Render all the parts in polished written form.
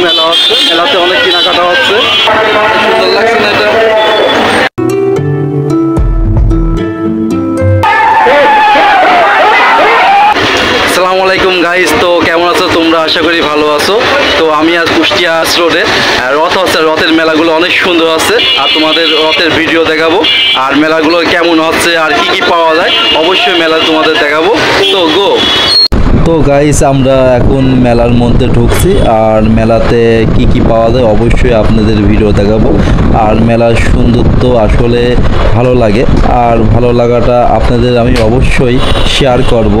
মেলা হচ্ছে, মেলাতে অনেক কেনাকাটা হচ্ছে, সুন্দর লাগছে না এটা? আসসালামু আলাইকুম গাইস, তো কেমন আছো তোমরা? আশা করি ভালো আছো। তো আমি আজ কুষ্টিয়া রোডে রথ হচ্ছে, রথের মেলাগুলো অনেক সুন্দর আছে, আর তোমাদের রথের ভিডিও দেখাবো, আর মেলাগুলো কেমন হচ্ছে আর কি কি পাওয়া যায় অবশ্যই মেলা তোমাদের দেখাবো। তো গো। তো গাইস, আমরা এখন মেলার মধ্যে ঢুকছি, আর মেলাতে কি কি পাওয়া যায় অবশ্যই আপনাদের ভিডিও দেখাবো। আর মেলার সৌন্দর্য আসলে ভালো লাগে, আর ভালো লাগাটা আপনাদের আমি অবশ্যই শেয়ার করব।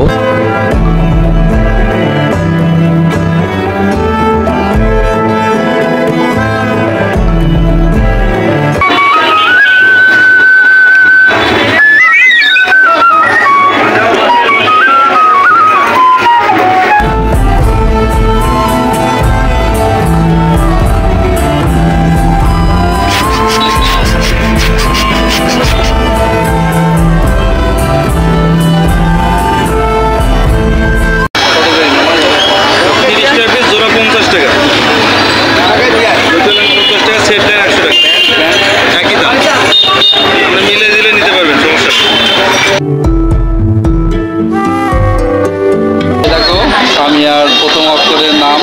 আমি আর প্রথম অক্ষরের নাম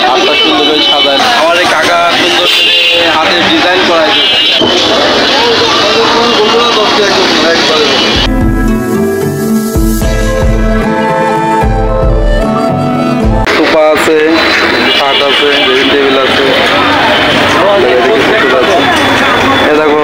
হাতটা সুন্দর করে সাজায়, আমার এই কাকা সুন্দর করে হাতে ডিজাইন করাই সোফা আছে, খাট আছে, ড্রেসিং টেবিল আছে, এ দেখো